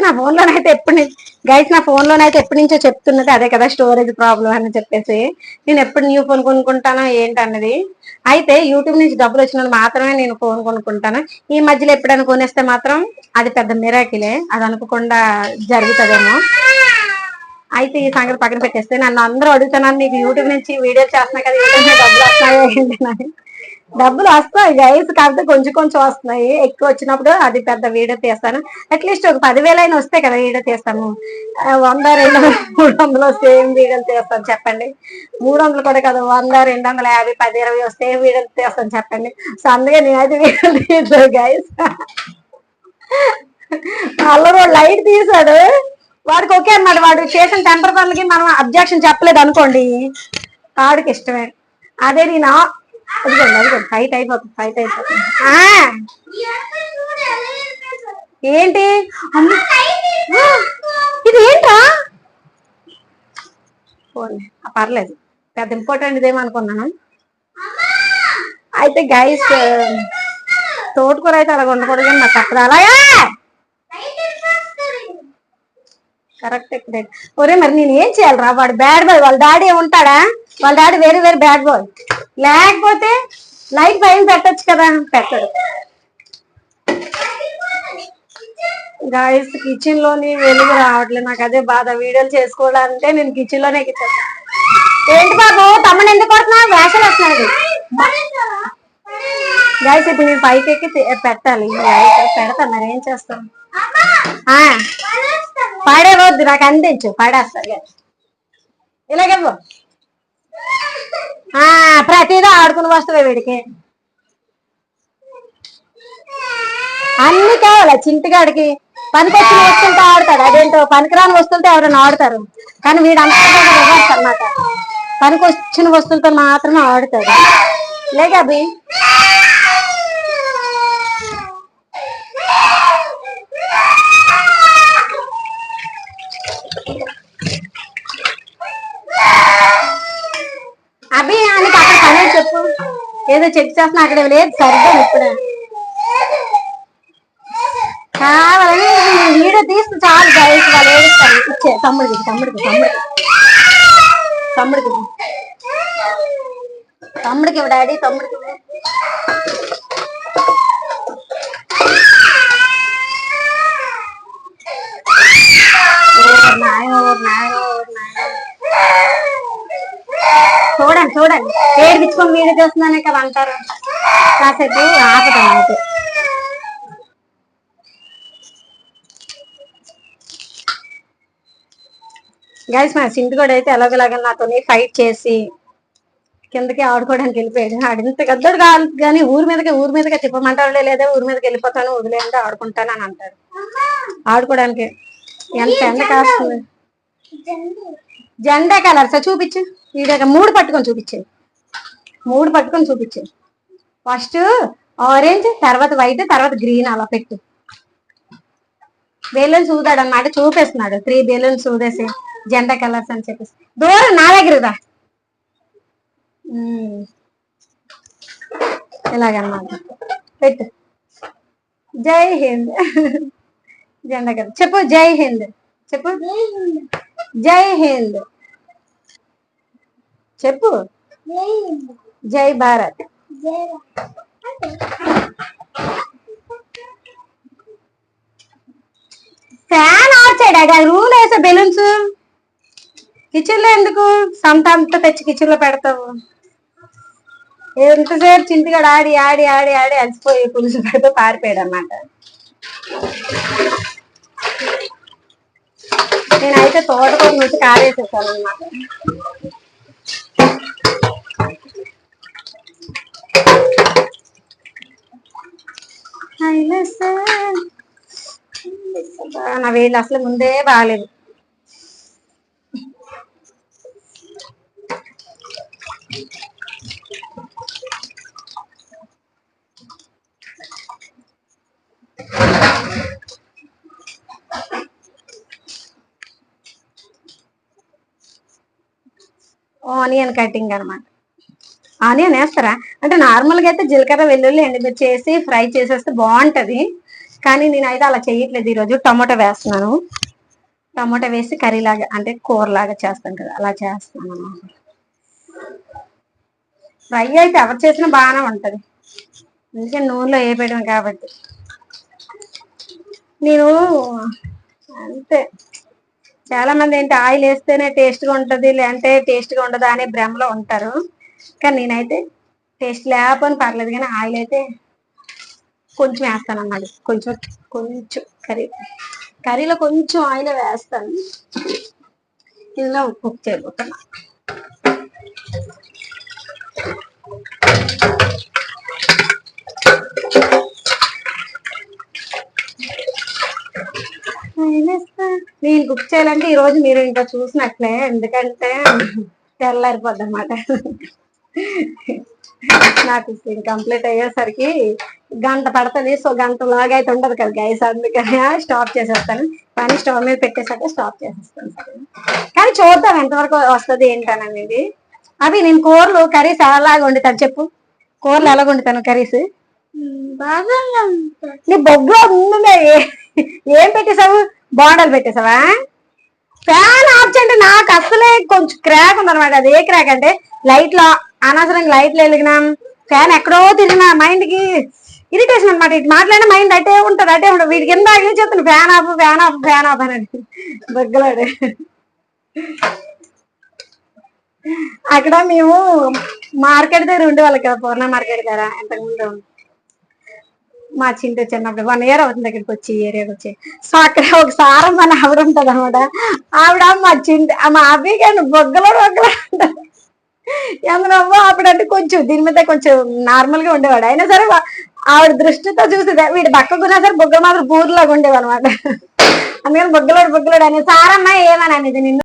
నా phone లోనైతే guys నా phone లోనైతే ఎప్పటి నుంచో చెప్తున్నది అదే కదా, స్టోరేజ్ ప్రాబ్లం అని చెప్పేసి. నేను ఎప్పుడు న్యూ ఫోన్ కొనుక్కుంటానో ఏంటన్నది. అయితే యూట్యూబ్ నుంచి డబ్బులు వచ్చినప్పుడు మాత్రమే నేను ఫోన్ కొనుక్కుంటాను. ఈ మధ్యలో ఎప్పుడైనా కొనేస్తే మాత్రం అది పెద్ద మిరాకిలే, అది అనుకోకుండా జరుగుతుందేమో. అయితే ఈ సంగతి పక్కన పెట్టేస్తే నన్ను అందరూ అడుగుతున్నాను, నీకు యూట్యూబ్ నుంచి వీడియోలు చేస్తున్నా కదా, యూట్యూబ్ నుంచి డబ్బులు వస్తున్నాయి. డబ్బులు వస్తాయి గైస్, కాకపోతే కొంచెం కొంచెం వస్తున్నాయి. ఎక్కువ వచ్చినప్పుడు అది పెద్ద వీడియో తీస్తాను. అట్లీస్ట్ ఒక 10,000 అయినా వస్తే కదా వీడియో తీస్తాను. 100, 200, 300 వస్తే ఏం వీడియోలు తీస్తాను చెప్పండి. 300 కూడా కదా, 100, 250, 10, 20 వస్తే ఏం వీడియోలు తీస్తాను చెప్పండి. సో అందుకే నేనైతే వీడియోలు తీయట్లేదు గైస్. అల్లరు లైట్ తీసాడు, వాడికి ఓకే అన్నమాట. వాడు చేసిన టెంపర్ పనులకి మనం అబ్జెక్షన్ చెప్పలేదు అనుకోండి, వాడికి ఇష్టమే. అదే నేను అదిగోండి ఫైట్ అయిపోతుంది. ఏంటి ఇది ఏంటా? పర్లేదు, పెద్ద ఇంపార్టెంట్ ఇదేమో అనుకున్నాను. అయితే గైస్ తోటకూర అయితే అలా ఉండకూడదు, కానీ నాకు అప్పుడు అలాగా కరెక్ట్. ఒరే మరి నేను ఏం చేయాలరా? వాడు బ్యాడ్ బాయ్, వాళ్ళ డాడీ ఉంటాడా? వాళ్ళ daddy very very bad boy. లేకపోతే లైట్ పైన పెట్టచ్చు కదా, పెట్టడు. గాయస్ కిచెన్ లోని వెలుగు రావట్లేదు, నాకు అదే బాధ. వీడియోలు చేసుకోవాలంటే నేను కిచెన్ లోనే ఎక్కించాను. ఏంటి బాబు తమ్ముడు ఎందుకు కొడుతున్నా? వేషాలు వస్తున్నాడు గాయస్. ఇప్పుడు నేను పైకి ఎక్కి పెట్టాలి, పెడతాను. మరి ఏం చేస్తాను? పడేవద్దు, నాకు అందించు, పడేస్తాడు. ఇలాగేవో ప్రతిదీ ఆడుకుని వస్తుంది వీడికి. అన్ని కావాలా చింటిగాడికి? పనికొచ్చిన వస్తుంటే ఆడతాడు, అదేంటో పనికిరాని వస్తుంటే ఎవరైనా ఆడతారు. కానీ వీడు అంతా రివర్స్ అన్నమాట, పనికొచ్చిన వస్తువులతో మాత్రమే ఆడుతాడు. లేగా అభి అభి అని అక్కడ పని చెప్పు, ఏదో చెక్ చేస్తున్నా అక్కడ లేదు సరిగ్గా. ఇప్పుడే కావాలని వీడియో తీస్తే చాలు గైస్, వాళ్ళు ఏడుస్తారు. ఇచ్చే తమ్ముడికి డాడీ తమ్ముడికి. చూడండి ఏడిపించుకొని వీడియో చేస్తున్నానే కదా అంటారు. కాసేపు ఆపదాం అయితే. గైస్ మా సింటుగాడు అయితే ఎలాగోలాగా నాతో ఫైట్ చేసి కిందకి ఆడుకోవడానికి వెళ్ళిపోయాడు. ఆడింత గద్దడు కాదు కానీ ఊరి మీదకే చెప్పమంటాడు, లేదా ఊరి మీదకి వెళ్ళిపోతాను వదిలేంటే ఆడుకుంటాను అని అంటాడు. ఆడుకోవడానికి ఎంత ఎండ కాస్తుంది. జెండా కలర్స్ చూపించు, వీడియోగా 3 పట్టుకొని చూపించే. ఫస్ట్ ఆరెంజ్, తర్వాత వైట్, తర్వాత గ్రీన్, అలా పెట్టు. బెలూన్స్ ఊదాడు అన్నమాట, చూపిస్తున్నాడు. 3 బెలూన్స్ ఊదేసి జెండా కలర్స్ అని చెప్పేసి. దూరం నా దగ్గర రా, ఇలాగన్నమాట పెట్టు. జై హింద్ జెండా కలర్ చెప్పు. జై హింద్ చెప్పు. జై హింద్ చెప్పు. జై భారత్. ఫ్యాన్ ఆఫ్ చేయడా? రూల్ వేసే బెలూన్స్ కిచెన్ లో ఎందుకు? సంతంతా తెచ్చి కిచెన్ లో పెడతావు. ఎంతసేపు చింటిగాడు ఆడి ఆడి ఆడి ఆడి అలసిపోయి పులుసు పెడితే పారిపోయాడు అన్నమాట. నేనైతే తోటకూర నుంచి కారేసేసాను అన్నమాట. నా వేళ్ళు అసలు ముందే బాగాలేదు. ఆనియన్ కటింగ్ అనమాట. ఆనియన్ వేస్తారా అంటే నార్మల్గా అయితే జీలకర్ర వెల్లుల్లి ఎండుమిర్చి వేసి ఫ్రై చేసేస్తే బాగుంటది. కానీ నేనైతే అలా చేయట్లేదు. ఈరోజు టమాటో వేస్తున్నాను. టమాటో వేసి కర్రీలాగా అంటే కూరలాగా చేస్తాను కదా, అలా చేస్తాను. ఫ్రై అయితే ఎవరు చేసినా బాగానే ఉంటది, అందుకే నూనెలో వేయడం కాబట్టి. నేను అంతే, చాలా మంది ఏంటి ఆయిల్ వేస్తేనే టేస్ట్ గా ఉంటది, లేదంటే టేస్ట్ గా ఉండదా అనే భ్రమలో ఉంటారు. కానీ నేనైతే టేస్ట్ లేకపోయినా పర్లేదు, కానీ ఆయిల్ అయితే కొంచెం వేస్తాను అన్నమాట. కొంచెం కొంచెం కర్రీలో కొంచెం ఆయిల్ వేస్తాను. ఇందులో కుక్ చేయబోతున్నా. నేను కుక్ చేయాలంటే ఈ రోజు మీరు ఇంకా చూసినట్లే, ఎందుకంటే తెల్లారిపోద్ది అనమాట. నాకు కంప్లీట్ అయ్యేసరికి గంట పడుతుంది. సో గంట లాగా అయితే ఉండదు కదా గైస్, అందుకని స్టాప్ చేసేస్తాను. పని స్టవ్ మీద పెట్టేసాక స్టాప్ చేసేస్తాను. కానీ చూద్దాం ఎంతవరకు వస్తుంది ఏంటనేది. అవి నేను కూరలు కర్రీస్ ఎలాగ వండుతాను చెప్పు, కూరలు ఎలాగ వండుతాను కర్రీస్? బాగా నీ బొగ్గులో ముందుగా ఏం పెట్టేసావు? బాండలు పెట్టేసావా? ఫ్యాన్ ఆఫ్ చేయండి. నాకు అసలే కొంచెం క్రాక్ ఉందన్నమాట. అది ఏ క్రాక్ అంటే లైట్ లో అనవసరంగా లైట్లు వెలిగినాం, ఫ్యాన్ ఎక్కడో తిరిగినా మైండ్ కి ఇరిటేషన్ అనమాట. ఇటు మాట్లాడిన మైండ్ అటే ఉంటుంది. వీటికి ఎంత చెప్తాను fan of fan of fan of అని బొగ్గలాడు. అక్కడ మేము మార్కెట్ దగ్గర ఉండేవాళ్ళం కదా, పూర్ణ మార్కెట్ దగ్గర. ఎంతకుముందు మా చింటూ చిన్నప్పుడు 1 year అవుతుంది దగ్గరికి వచ్చి, ఏరియాకి వచ్చి. సో అక్కడ ఒక సారమ్మ అని ఆవిడ ఉంటది అనమాట. ఆవిడ మా అభిగాని బొగ్గలో అంటారు. ఎందుకమ్మో అప్పుడంటే కొంచెం దీని మీద కొంచెం నార్మల్ గా ఉండేవాడు. అయినా సరే ఆవిడ దృష్టితో చూసేది వీడు బక్కకున్నా సరే బొగ్గలు మాత్రం పూర్లాగా ఉండేవి అనమాట. అందుకని బొగ్గలోడు అనే సారమ్మ ఏమని అనేది నిన్ను